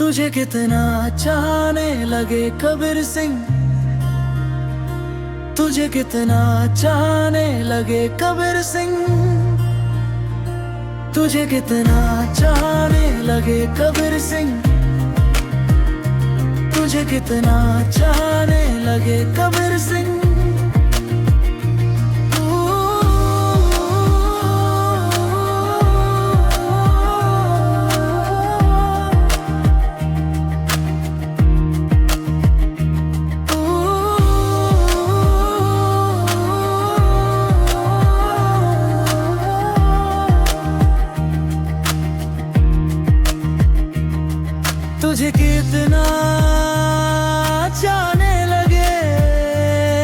तुझे कितना चाहने लगे कबीर सिंह, तुझे कितना चाहने लगे कबीर सिंह, तुझे कितना चाहने लगे कबीर सिंह, तुझे कितना चाहने लगे कबीर सिंह। तुझे कितना चाहने लगे कबीर सिंह,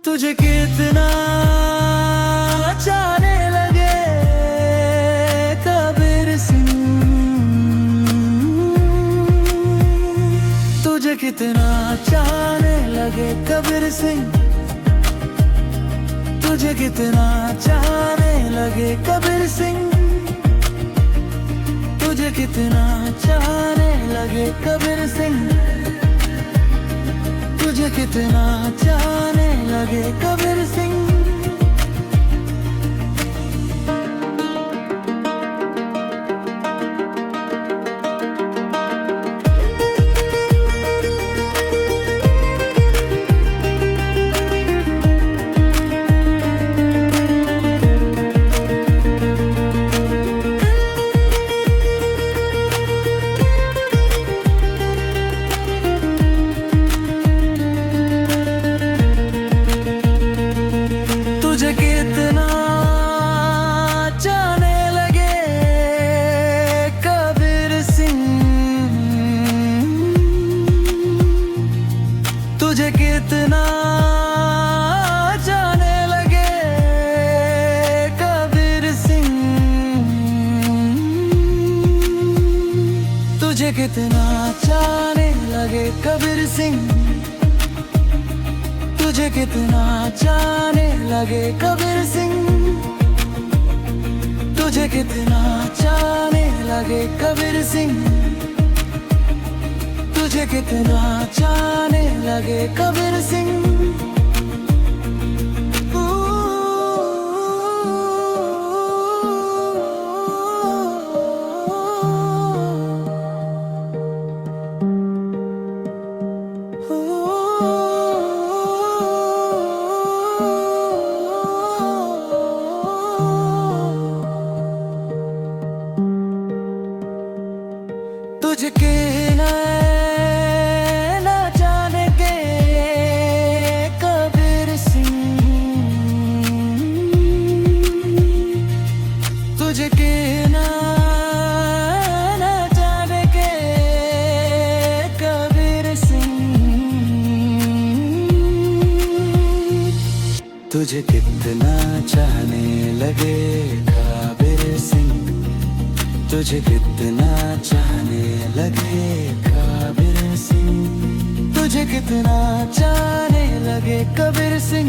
तुझे कितना चाहने लगे कबीर सिंह, तुझे कितना चाहने लगे कबीर सिंह, तुझे कितना चाहने लगे कबीर सिंह, तुझे कितना चाहने लगे कबीर सिंह, तुझे कितना चाहने लगे कबीर सिंह। तुझे कितना चाहने लगे कबीर सिंह, तुझे कितना चाहने लगे कबीर सिंह, तुझे कितना चाहने लगे कबीर सिंह, तुझे कितना चाहने लगे कबीर सिंह, तुझे कितना चाहने लगे कबीर सिंह, तुझे कितना चाहने लगे कबीर सिंह। तुझके ना जाने के कबीर सिंह, तुझके ना जाने के कबीर सिंह, तुझे कितना चाहने लगे कबीर सिंह, तुझे कितना चाहने लगे कबीर सिंह, तुझे कितना चाहने लगे कबीर सिंह,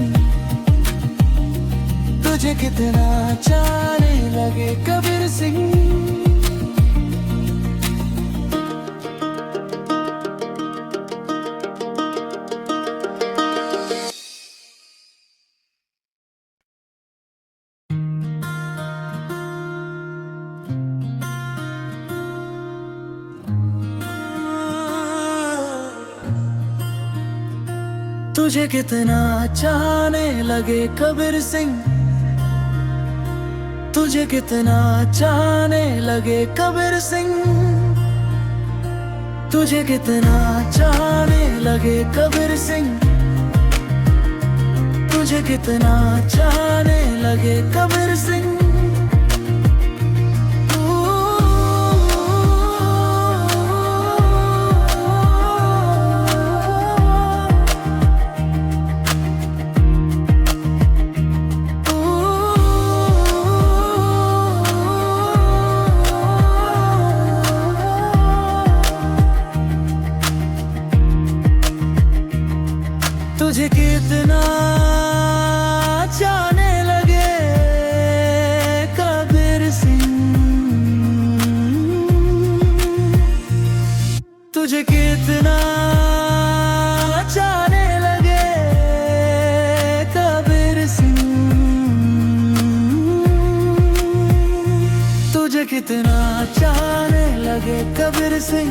तुझे कितना चाहने लगे कबीर सिंह। तुझे कितना चाहने लगे कबीर सिंह, तुझे कितना चाहने लगे कबीर सिंह, तुझे कितना चाहने लगे कबीर सिंह, तुझे कितना चाहने लगे कबीर सिंह। तुझे कितना चाहने लगे तुझे कितना चाहने लगे कबीर सिंह, तुझे कितना चाहने लगे कबीर सिंह,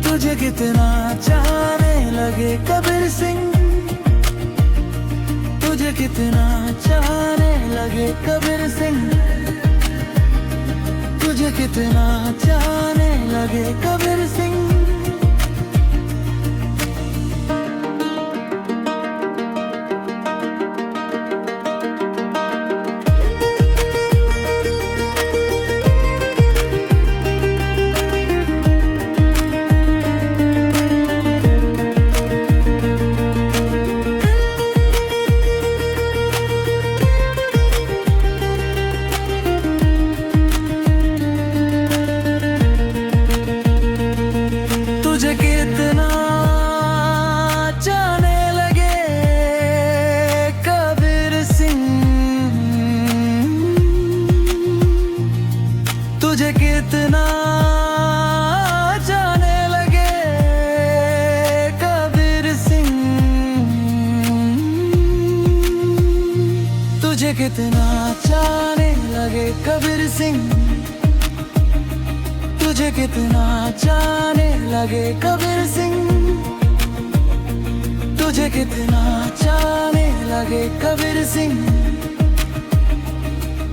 तुझे कितना चाहने लगे कबीर सिंह, तुझे कितना चाहने लगे कबीर सिंह, तुझे कितना चाहने लगे कबीर सिंह। तुझे कितना चाहने लगे कबीर सिंह, तुझे कितना चाहने लगे कबीर सिंह, तुझे कितना चाहने लगे कबीर सिंह, तुझे कितना चाहने लगे कबीर सिंह, तुझे कितना चाहने लगे कबीर सिंह,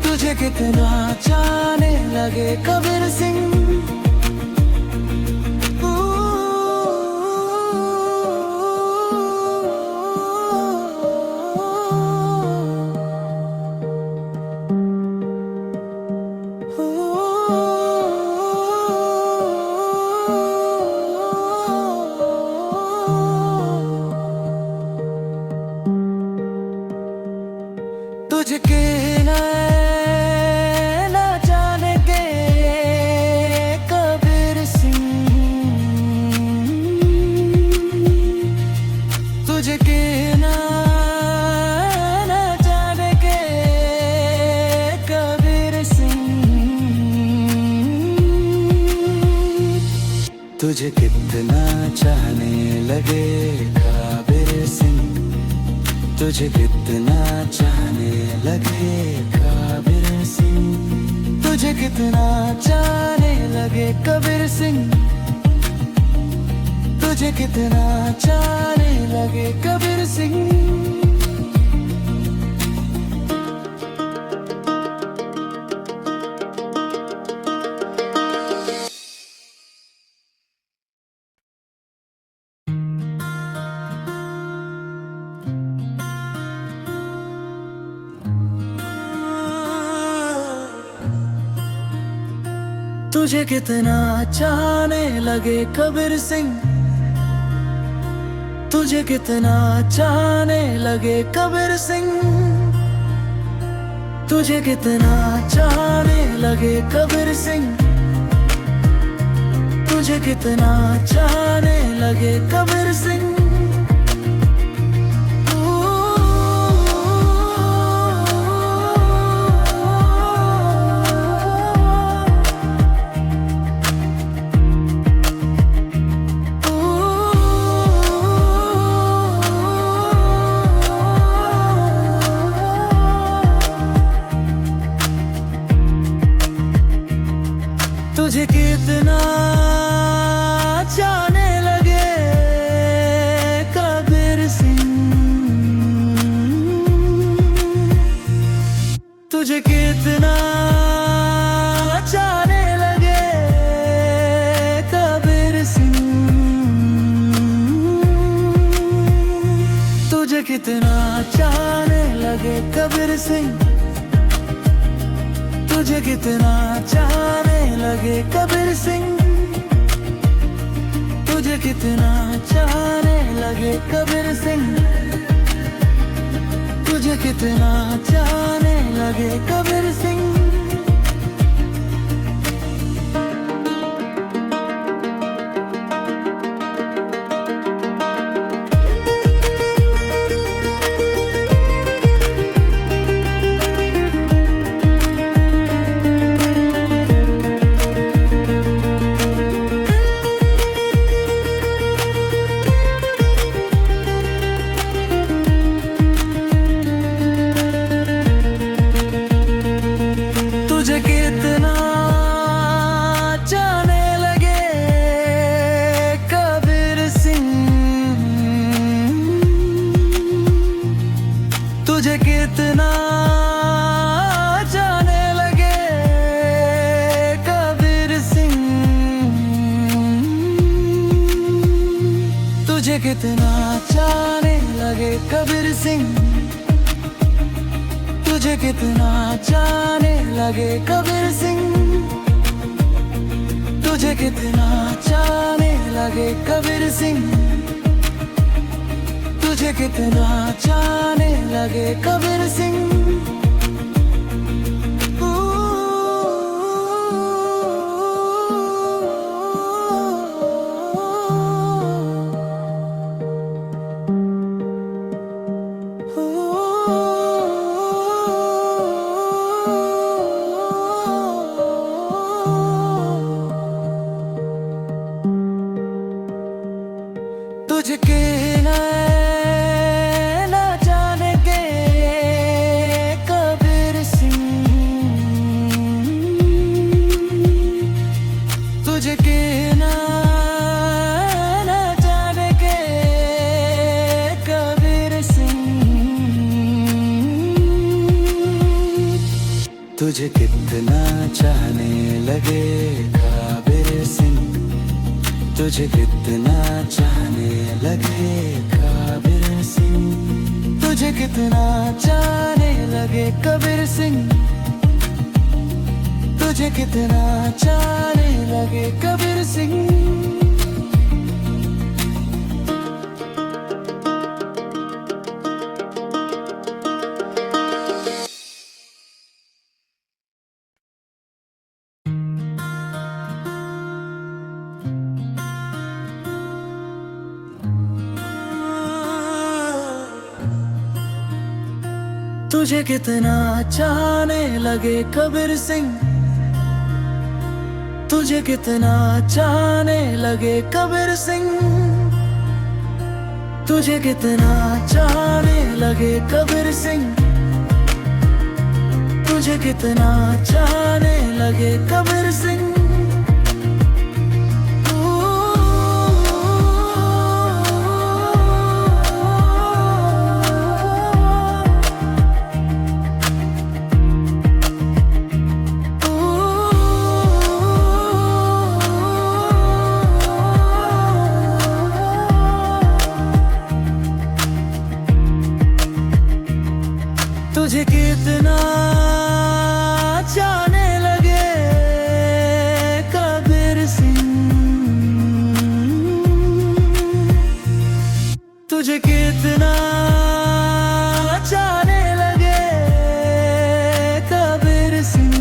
तुझे कितना चाहने लगे कबीर सिंह। तुझके ना जाने के कबीर सिंह, तुझके ना जाने के कबीर सिंह, तुझे कितना चाहने लगे कबीर सिंह, तुझे कितना चाहने लगे कबीर सिंह, तुझे कितना चाहने लगे कबीर सिंह, तुझे कितना चाहने लगे कबीर सिंह। तुझे कितना चाहने लगे कबीर सिंह, तुझे कितना चाहने लगे कबीर सिंह, तुझे कितना चाहने लगे कबीर सिंह, तुझे कितना चाहने लगे कबीर सिंह। तुझे कितना चाहने लगे कबीर सिंह, तुझे कितना चाहने लगे कबीर सिंह, तुझे कितना चाहने लगे कबीर सिंह, तुझे कितना चाहने लगे कबीर सिंह, तुझे कितना चाहने लगे कबीर सिंह, तुझे कितना चाहने लगे कबीर सिंह। कितना चाहने लगे कबीर सिंह, तुझे कितना चाहने लगे कबीर सिंह, तुझे कितना चाहने लगे कबीर सिंह, तुझे कितना चाहने लगे कबीर सिंह। तुझके न जाने के कबीर सिंह, तुझके न जाने के कबीर सिंह, तुझे कितना चाहने लगे कबीर सिंह, तुझे कितना चाहने लगे कबीर सिंह, तुझे कितना चाहने लगे कबीर सिंह, तुझे कितना चाहने लगे कबीर सिंह। तुझे कितना चाहने लगे कबीर सिंह, तुझे कितना चाहने लगे कबीर सिंह, तुझे कितना चाहने लगे कबीर सिंह, तुझे कितना चाहने लगे कबीर सिंह। तुझे कितना चाहने लगे कबीर सिंह, तुझे कितना चाहने लगे कबीर सिंह,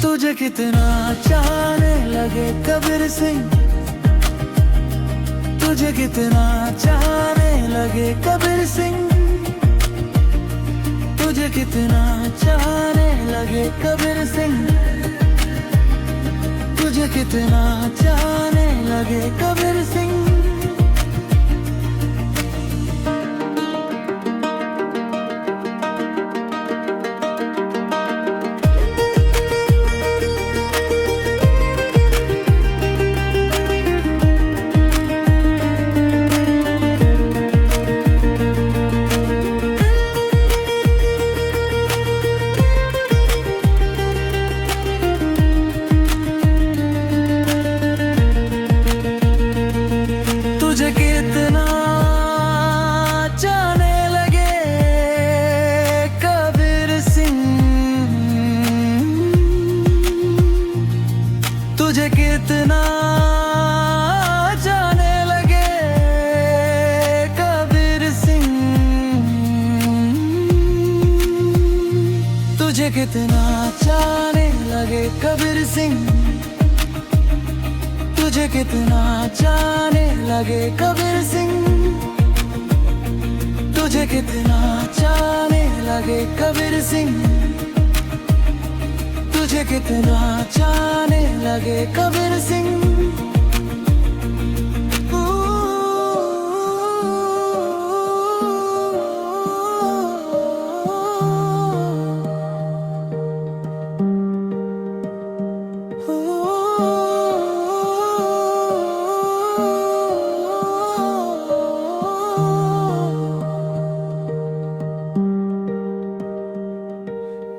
तुझे कितना चाहने लगे कबीर सिंह, तुझे कितना चाहने लगे कबीर सिंह, तुझे कितना चाहने लगे कबीर सिंह, तुझे कितना चाहने लगे कबीर सिंह। तुझे कितना चाहने लगे कबीर सिंह, तुझे कितना चाहने लगे कबीर सिंह, तुझे कितना चाहने लगे कबीर सिंह, तुझे कितना चाहने लगे कबीर सिंह, तुझे कितना चाहने लगे कबीर सिंह, तुझे कितना चाहने लगे कबीर सिंह।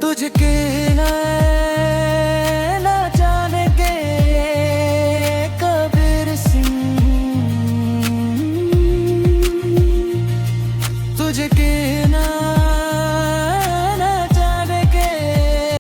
तुझके न